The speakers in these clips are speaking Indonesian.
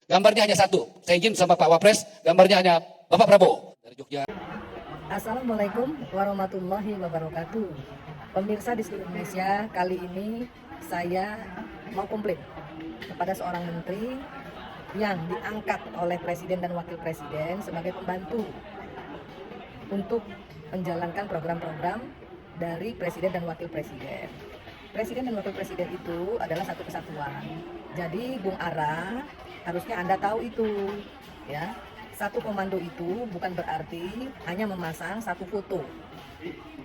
Gambarnya hanya satu. Saya izin sama Pak Wapres, gambarnya hanya Bapak Prabowo dari Jogja. Assalamualaikum warahmatullahi wabarakatuh. Pemirsa di seluruh Indonesia, kali ini saya mau komplain kepada seorang menteri yang diangkat oleh Presiden dan Wakil Presiden sebagai pembantu untuk menjalankan program-program dari Presiden dan Wakil Presiden. Presiden dan Wakil Presiden itu adalah satu kesatuan. Jadi Bung Ara, harusnya Anda tahu itu, ya. Satu komando itu bukan berarti hanya memasang satu foto.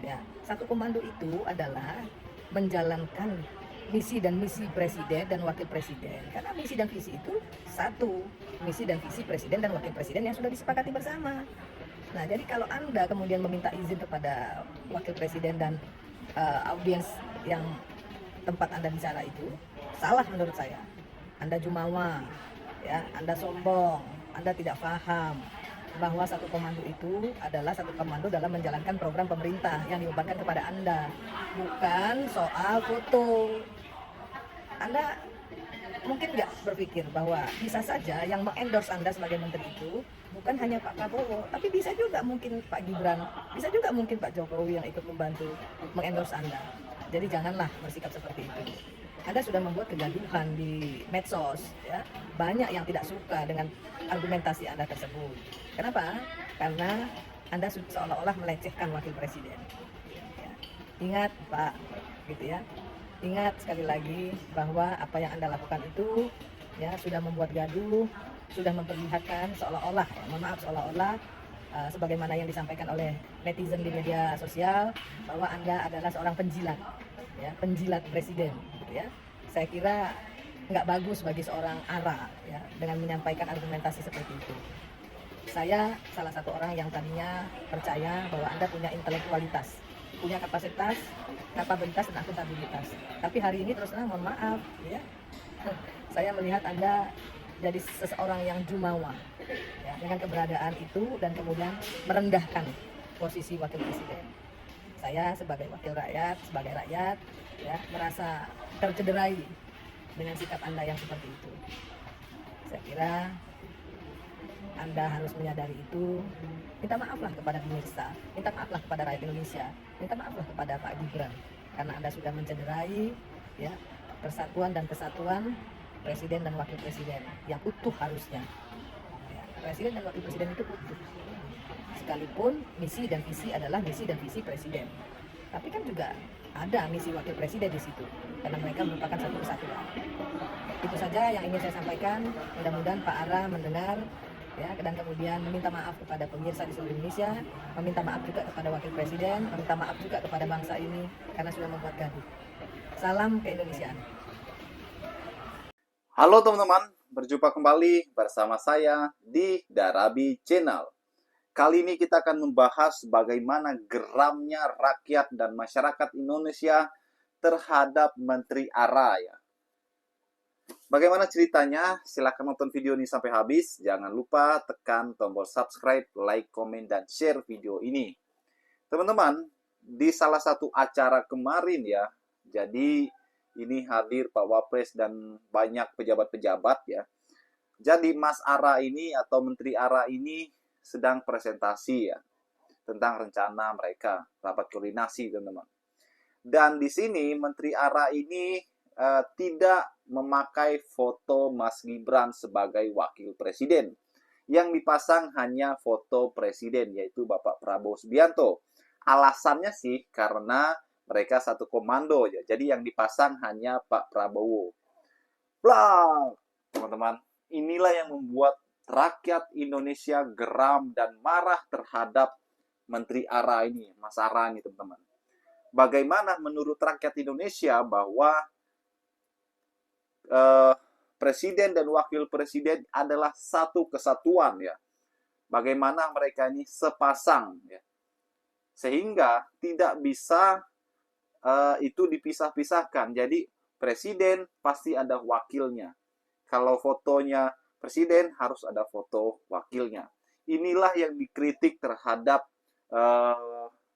Ya, satu komando itu adalah menjalankan misi dan misi Presiden dan Wakil Presiden. Karena misi dan visi itu satu, misi dan visi Presiden dan Wakil Presiden yang sudah disepakati bersama. Nah, jadi kalau Anda kemudian meminta izin kepada Wakil Presiden dan audiens yang tempat Anda bicara itu, salah menurut saya. Anda jumawa, ya, Anda sombong, Anda tidak paham bahwa satu komando itu adalah satu komando dalam menjalankan program pemerintah yang dibebankan kepada Anda, bukan soal foto. Anda mungkin nggak berpikir bahwa bisa saja yang mengendorse Anda sebagai menteri itu bukan hanya Pak Prabowo, tapi bisa juga mungkin Pak Gibran, bisa juga mungkin Pak Jokowi yang ikut membantu mengendorse Anda. Jadi janganlah bersikap seperti itu. Anda sudah membuat kegaduhan di medsos, ya. Banyak yang tidak suka dengan argumentasi Anda tersebut. Kenapa? Karena Anda seolah-olah melecehkan Wakil Presiden. Ya. Ingat Pak, gitu ya. Ingat sekali lagi bahwa apa yang Anda lakukan itu ya sudah membuat gaduh, sudah memperlihatkan seolah-olah, ya, mohon maaf seolah-olah sebagaimana yang disampaikan oleh netizen di media sosial bahwa Anda adalah seorang penjilat, ya, penjilat presiden, gitu ya. Saya kira nggak bagus bagi seorang ARA ya dengan menyampaikan argumentasi seperti itu. Saya salah satu orang yang tadinya percaya bahwa Anda punya intelektualitas, punya kapasitas, kapabilitas dan akuntabilitas. Tapi hari ini terus terang mohon maaf ya. Saya melihat Anda jadi seseorang yang jumawa ya, dengan keberadaan itu dan kemudian merendahkan posisi wakil presiden. Saya sebagai wakil rakyat, sebagai rakyat ya merasa tercederai dengan sikap Anda yang seperti itu. Saya kira Anda harus menyadari itu. Minta maaflah kepada pemirsa, minta maaflah kepada rakyat Indonesia, minta maaflah kepada Pak Gibran karena Anda sudah mencederai ya persatuan dan kesatuan Presiden dan Wakil Presiden yang utuh harusnya. Ya, Presiden dan Wakil Presiden itu utuh. Sekalipun misi dan visi adalah misi dan visi Presiden. Tapi kan juga ada misi Wakil Presiden di situ karena mereka merupakan satu kesatuan. Itu saja yang ingin saya sampaikan. Mudah-mudahan Pak Ara mendengar ya, dan kemudian meminta maaf kepada pemirsa di seluruh Indonesia, meminta maaf juga kepada Wakil Presiden, meminta maaf juga kepada bangsa ini karena sudah membuat gaduh. Salam keindonesiaan. Halo teman-teman, berjumpa kembali bersama saya di Darabi Channel. Kali ini kita akan membahas bagaimana geramnya rakyat dan masyarakat Indonesia terhadap Menteri ARA ya. Bagaimana ceritanya? Silahkan nonton video ini sampai habis. Jangan lupa tekan tombol subscribe, like, komen, dan share video ini. Teman-teman, di salah satu acara kemarin ya, jadi ini hadir Pak Wapres dan banyak pejabat-pejabat ya. Jadi Mas ARA ini atau Menteri ARA ini sedang presentasi ya tentang rencana mereka, rapat koordinasi teman-teman. Dan di sini Menteri ARA ini tidak memakai foto Mas Gibran sebagai wakil presiden. Yang dipasang hanya foto presiden yaitu Bapak Prabowo Subianto. Alasannya sih karena mereka satu komando ya. Jadi yang dipasang hanya Pak Prabowo. Blah, teman-teman. Inilah yang membuat rakyat Indonesia geram dan marah terhadap Menteri ARA ini, Mas ARA ini, teman-teman. Bagaimana menurut rakyat Indonesia bahwa Presiden dan Wakil Presiden adalah satu kesatuan ya. Bagaimana mereka ini sepasang ya. Sehingga tidak bisa itu dipisah-pisahkan. Jadi presiden pasti ada wakilnya. Kalau fotonya presiden harus ada foto wakilnya. Inilah yang dikritik terhadap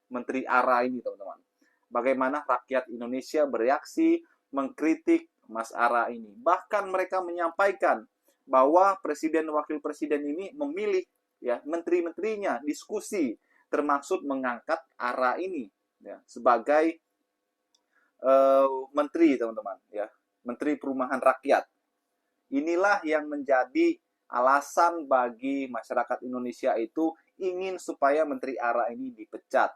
Menteri ARA ini, teman-teman. Bagaimana rakyat Indonesia bereaksi mengkritik Mas ARA ini. Bahkan mereka menyampaikan bahwa presiden wakil presiden ini memilih ya menteri-menterinya diskusi, termasuk mengangkat ARA ini ya sebagai menteri, teman-teman ya, Menteri Perumahan Rakyat. Inilah yang menjadi alasan bagi masyarakat Indonesia itu ingin supaya Menteri ARA ini dipecat.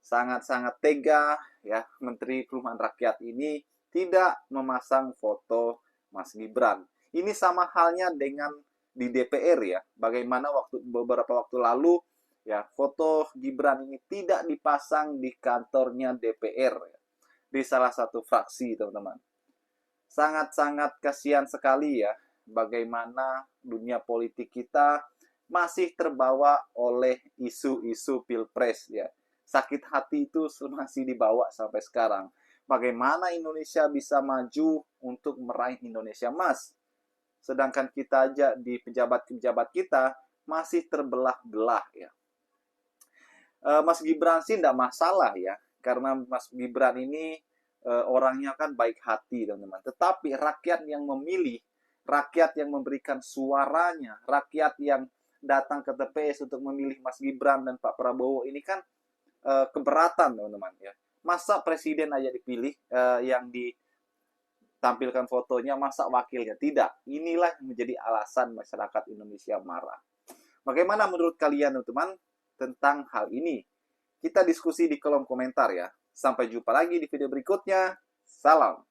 Sangat-sangat tega ya Menteri Perumahan Rakyat ini tidak memasang foto Mas Gibran. Ini sama halnya dengan di DPR ya. Bagaimana beberapa waktu lalu ya foto Gibran ini tidak dipasang di kantornya DPR ya, di salah satu fraksi, teman-teman. Sangat-sangat kasihan sekali ya bagaimana dunia politik kita masih terbawa oleh isu-isu pilpres ya. Sakit hati itu masih dibawa sampai sekarang. Bagaimana Indonesia bisa maju untuk meraih Indonesia Emas? Sedangkan kita aja di pejabat-pejabat kita masih terbelah-belah ya. Mas Gibran sih tidak masalah ya, karena Mas Gibran ini orangnya kan baik hati, teman-teman. Tetapi rakyat yang memilih, rakyat yang memberikan suaranya, rakyat yang datang ke TPS untuk memilih Mas Gibran dan Pak Prabowo ini kan keberatan, teman-teman ya. Masa presiden aja dipilih yang ditampilkan fotonya, masa wakilnya tidak? Inilah yang menjadi alasan masyarakat Indonesia marah. Bagaimana menurut kalian, teman-teman, tentang hal ini? Kita diskusi di kolom komentar ya. Sampai jumpa lagi di video berikutnya. Salam.